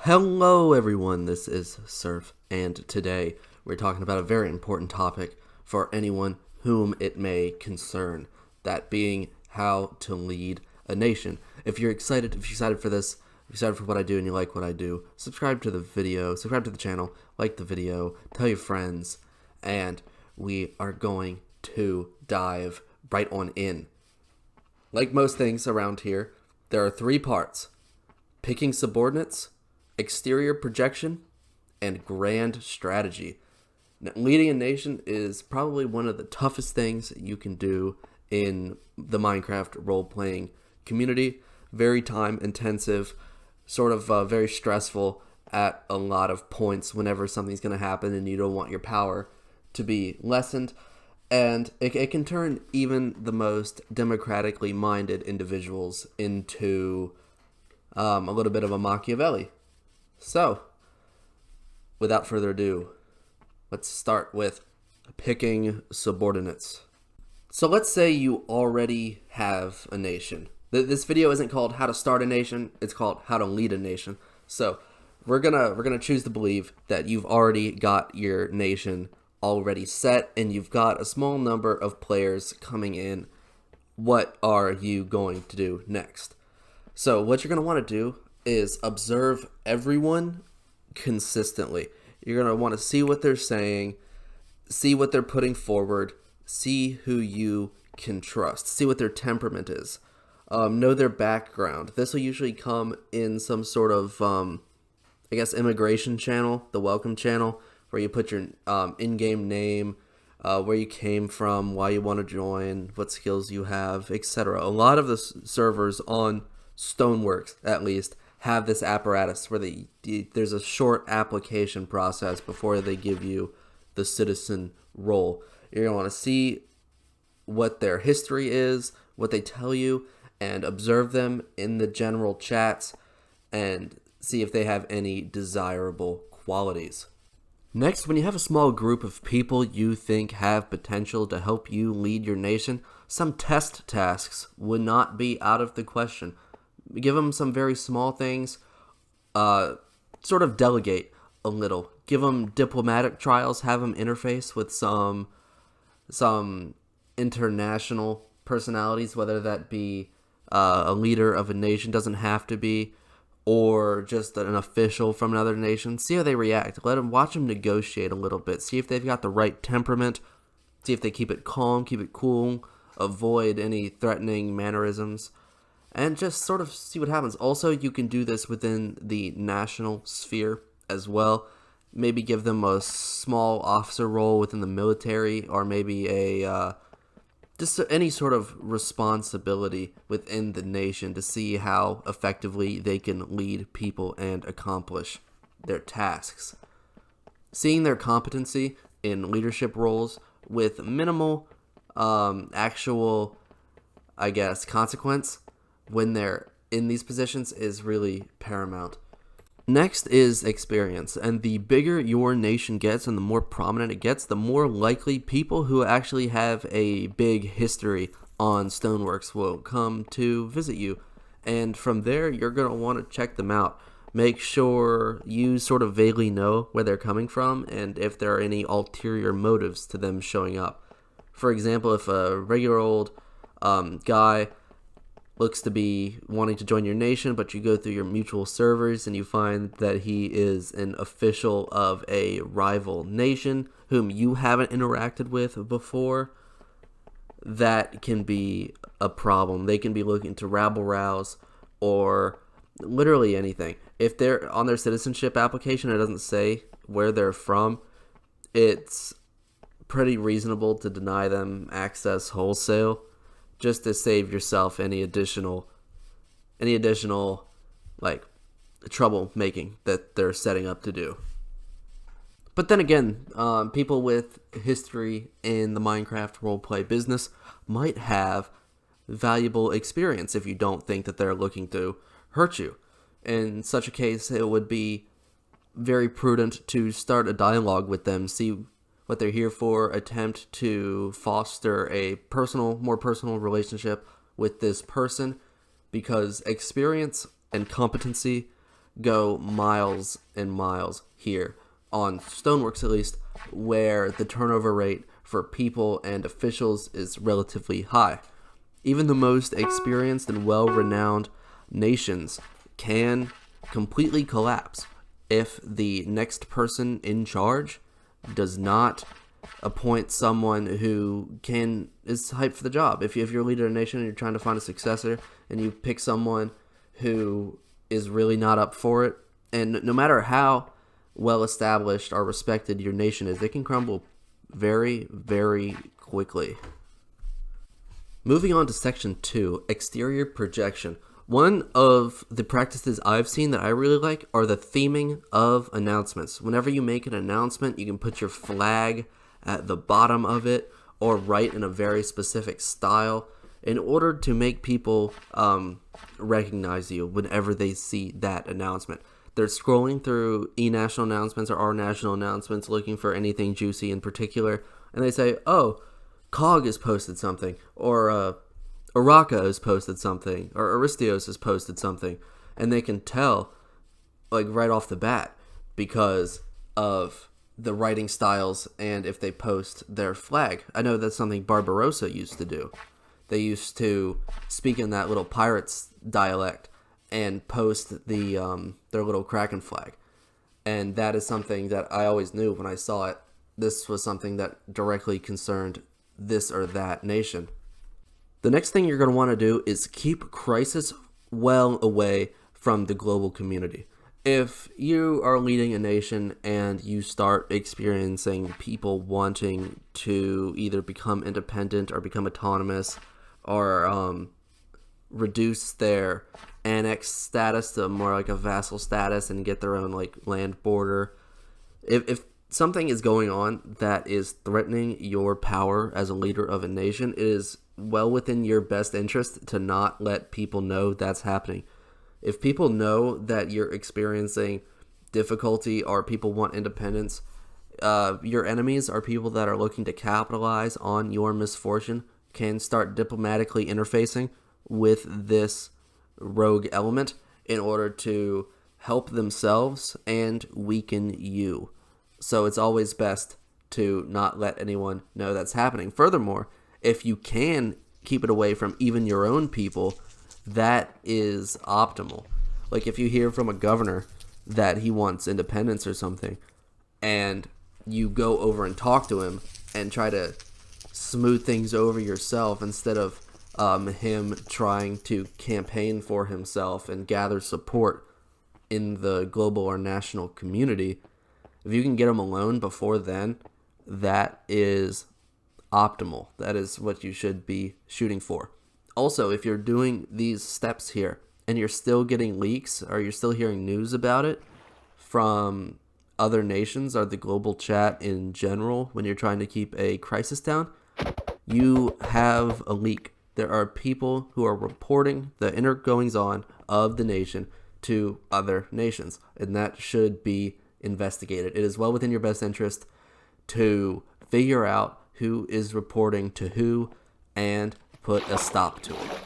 Hello everyone, this is Surf, and today we're talking about a very important topic for anyone whom it may concern, that being how to lead a nation. If you're excited for this, if you're excited for what I do and you like what I do, subscribe to the video, subscribe to the channel, like the video, tell your friends, and we are going to dive right on in. Like most things around here, there are three parts: picking subordinates, exterior projection, and grand strategy. Now, leading a nation is probably one of the toughest things you can do in the Minecraft role-playing community. Very time intensive, sort of very stressful at a lot of points whenever something's going to happen and you don't want your power to be lessened. And it can turn even the most democratically minded individuals into a little bit of a Machiavelli. So, without further ado, let's start with picking subordinates. So let's say you already have a nation. This video isn't called how to start a nation, it's called how to lead a nation. So we're gonna choose to believe that you've already got your nation already set and you've got a small number of players coming in. What are you going to do next? So what you're gonna want to do is observe everyone consistently. You're going to want to see what they're saying, see what they're putting forward, see who you can trust, see what their temperament is, know their background. This will usually come in some sort of, immigration channel, the welcome channel, where you put your in-game name, where you came from, why you want to join, what skills you have, etc. A lot of the servers on Stoneworks, at least, have this apparatus where there's a short application process before they give you the citizen role. You're going to want to see what their history is, what they tell you, and observe them in the general chats and see if they have any desirable qualities. Next, when you have a small group of people you think have potential to help you lead your nation, some test tasks would not be out of the question. Give them some very small things, sort of delegate a little. Give them diplomatic trials, have them interface with some international personalities, whether that be a leader of a nation, doesn't have to be, or just an official from another nation. See how they react. Watch them negotiate a little bit. See if they've got the right temperament. See if they keep it calm, keep it cool, avoid any threatening mannerisms. And just sort of see what happens. Also, you can do this within the national sphere as well. Maybe give them a small officer role within the military, or maybe just any sort of responsibility within the nation to see how effectively they can lead people and accomplish their tasks. Seeing their competency in leadership roles with minimal actual, consequence when they're in these positions is really paramount. Next is experience, and the bigger your nation gets and the more prominent it gets, the more likely people who actually have a big history on Stoneworks will come to visit you. And from there, you're going to want to check them out. Make sure you sort of vaguely know where they're coming from and if there are any ulterior motives to them showing up. For example, if a regular old guy looks to be wanting to join your nation, but you go through your mutual servers and you find that he is an official of a rival nation whom you haven't interacted with before, that can be a problem. They can be looking to rabble-rouse or literally anything. If they're on their citizenship application, it doesn't say where they're from, it's pretty reasonable to deny them access wholesale, just to save yourself any additional trouble making that they're setting up to do. But then again, people with history in the Minecraft roleplay business might have valuable experience if you don't think that they're looking to hurt you. In such a case, it would be very prudent to start a dialogue with them, see what they're here for, attempt to foster a more personal relationship with this person, because experience and competency go miles and miles here, on Stoneworks at least, where the turnover rate for people and officials is relatively high. Even the most experienced and well-renowned nations can completely collapse if the next person in charge does not appoint someone who is hyped for the job. If you're leading a nation and you're trying to find a successor and you pick someone who is really not up for it, and no matter how well established or respected your nation is, it can crumble very, very quickly. Moving on to section 2, exterior projection. One of the practices I've seen that I really like are the theming of announcements. Whenever you make an announcement, you can put your flag at the bottom of it or write in a very specific style in order to make people recognize you whenever they see that announcement. They're scrolling through e-national announcements or our national announcements looking for anything juicy in particular, and they say, oh, COG has posted something, or Araka has posted something, or Aristios has posted something, and they can tell, like, right off the bat because of the writing styles and if they post their flag. I know that's something Barbarossa used to do. They used to speak in that little pirates dialect and post their little Kraken flag. And that is something that I always knew when I saw it. This was something that directly concerned this or that nation. The next thing you're going to want to do is keep crisis well away from the global community. If you are leading a nation and you start experiencing people wanting to either become independent or become autonomous or reduce their annexed status to more like a vassal status and get their own like land border, if something is going on that is threatening your power as a leader of a nation, it is well within your best interest to not let people know that's happening. If people know that you're experiencing difficulty or people want independence, your enemies are people that are looking to capitalize on your misfortune, can start diplomatically interfacing with this rogue element in order to help themselves and weaken you. So it's always best to not let anyone know that's happening. Furthermore, if you can keep it away from even your own people, that is optimal. Like if you hear from a governor that he wants independence or something, and you go over and talk to him and try to smooth things over yourself instead of him trying to campaign for himself and gather support in the global or national community, if you can get him alone before then, that is optimal. That is what you should be shooting for. Also, if you're doing these steps here and you're still getting leaks or you're still hearing news about it from other nations or the global chat in general when you're trying to keep a crisis down, you have a leak. There are people who are reporting the inner goings on of the nation to other nations, and that should be investigated. It is well within your best interest to figure out who is reporting to who and put a stop to it.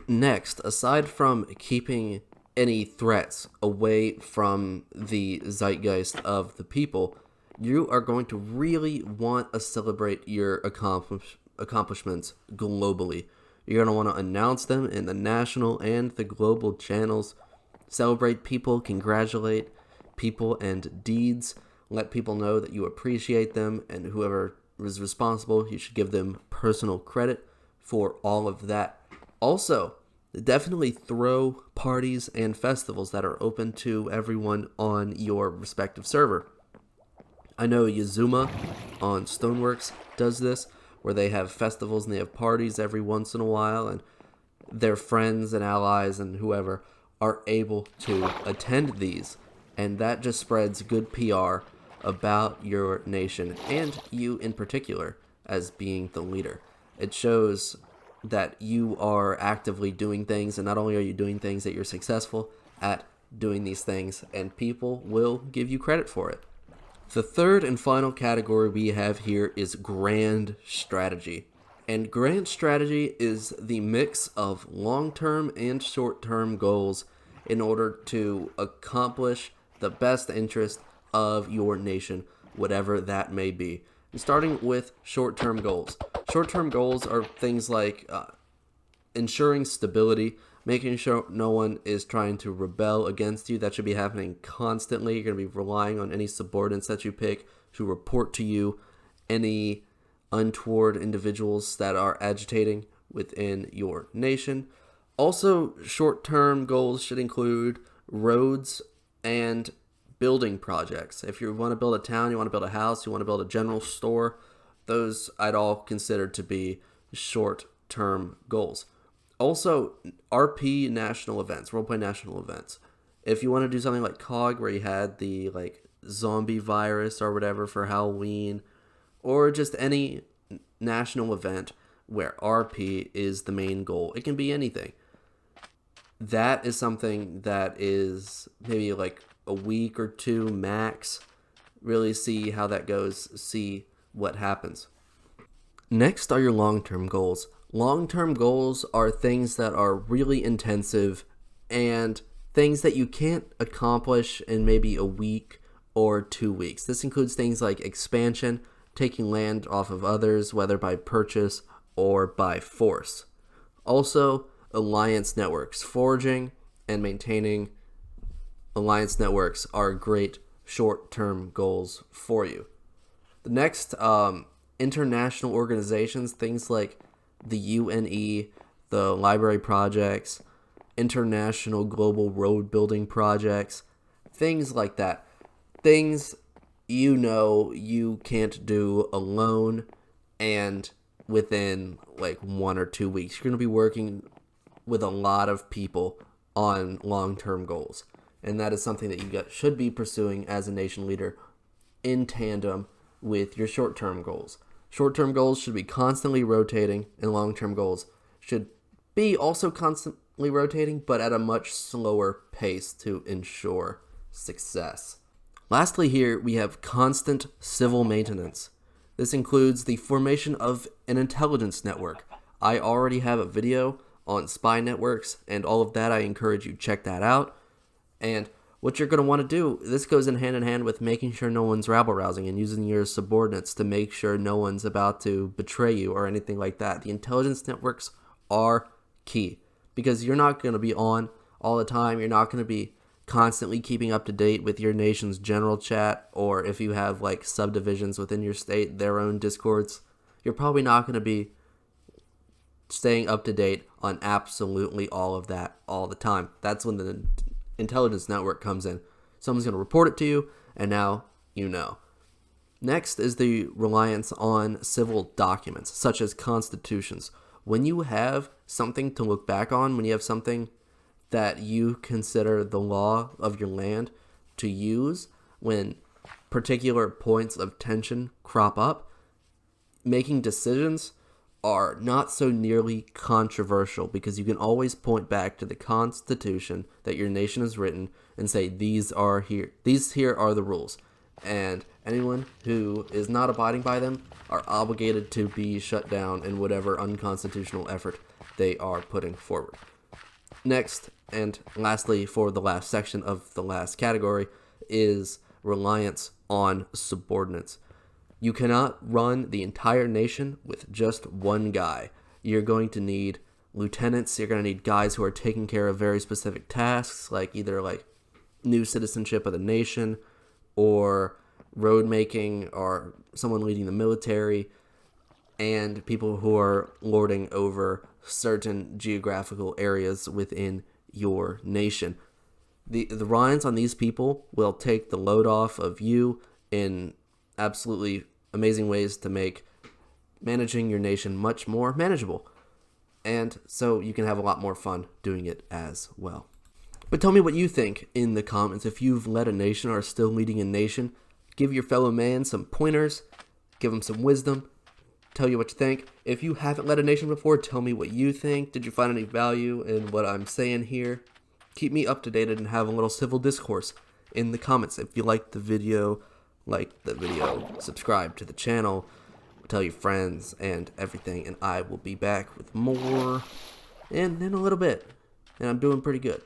Next, aside from keeping any threats away from the zeitgeist of the people, you are going to really want to celebrate your accomplishments globally. You're going to want to announce them in the national and the global channels, celebrate people, congratulate people and deeds, let people know that you appreciate them, and whoever is responsible, you should give them personal credit for all of that. Also, definitely throw parties and festivals that are open to everyone on your respective server. I know Yazuma on Stoneworks does this, where they have festivals and they have parties every once in a while, and their friends and allies and whoever are able to attend these, and that just spreads good PR about your nation and you in particular as being the leader. It shows that you are actively doing things, and not only are you doing things, that you're successful at doing these things, and people will give you credit for it. The third and final category we have here is grand strategy. And grand strategy is the mix of long-term and short-term goals in order to accomplish the best interest of your nation, whatever that may be. And starting with short-term goals. Short-term goals are things like ensuring stability, making sure no one is trying to rebel against you. That should be happening constantly. You're going to be relying on any subordinates that you pick to report to you any untoward individuals that are agitating within your nation. Also, short-term goals should include roads and building projects. If you want to build a town, you want to build a house, you want to build a general store, those I'd all consider to be short-term goals. Also, RP national events, roleplay national events. If you want to do something like COG, where you had the zombie virus or whatever for Halloween, or just any national event where RP is the main goal, it can be anything. That is something that is maybe like a week or two max. Really see how that goes, see what happens. Next are your long-term goals. Long-term goals are things that are really intensive and things that you can't accomplish in maybe a week or 2 weeks. This includes things like expansion, taking land off of others, whether by purchase or by force. Also, alliance networks. Forging and maintaining alliance networks are great short-term goals for you. The next, international organizations, things like the UNE, the library projects, international global road building projects, things like that. Things you can't do alone, and within 1 or 2 weeks. You're going to be working with a lot of people on long-term goals. And that is something that you should be pursuing as a nation leader in tandem with your short-term goals. Short-term goals should be constantly rotating, and long-term goals should be also constantly rotating, but at a much slower pace to ensure success. Lastly here, we have constant civil maintenance. This includes the formation of an intelligence network. I already have a video on spy networks and all of that. I encourage you check that out. And what you're going to want to do, this goes in hand with making sure no one's rabble-rousing and using your subordinates to make sure no one's about to betray you or anything like that. The intelligence networks are key because you're not going to be on all the time. You're not going to be constantly keeping up to date with your nation's general chat, or if you have subdivisions within your state, their own discords. You're probably not going to be staying up to date on absolutely all of that all the time. That's when the intelligence network comes in. Someone's going to report it to you, and now you know. Next is the reliance on civil documents, such as constitutions. When you have something to look back on, when you have something that you consider the law of your land to use when particular points of tension crop up, making decisions are not so nearly controversial because you can always point back to the Constitution that your nation has written and say, these here are the rules. And anyone who is not abiding by them are obligated to be shut down in whatever unconstitutional effort they are putting forward. Next, and lastly, for the last section of the last category, is reliance on subordinates. You cannot run the entire nation with just one guy. You're going to need lieutenants. You're going to need guys who are taking care of very specific tasks, either new citizenship of the nation, or road making, or someone leading the military, and people who are lording over certain geographical areas within your nation. The reliance on these people will take the load off of you in absolutely amazing ways to make managing your nation much more manageable. And so you can have a lot more fun doing it as well. But tell me what you think in the comments. If you've led a nation or are still leading a nation, give your fellow man some pointers, give them some wisdom, tell you what you think. If you haven't led a nation before, tell me what you think. Did you find any value in what I'm saying here? Keep me up to date and have a little civil discourse in the comments. If you liked the video, subscribe to the channel, tell your friends and everything, and I will be back with more in a little bit. And I'm doing pretty good.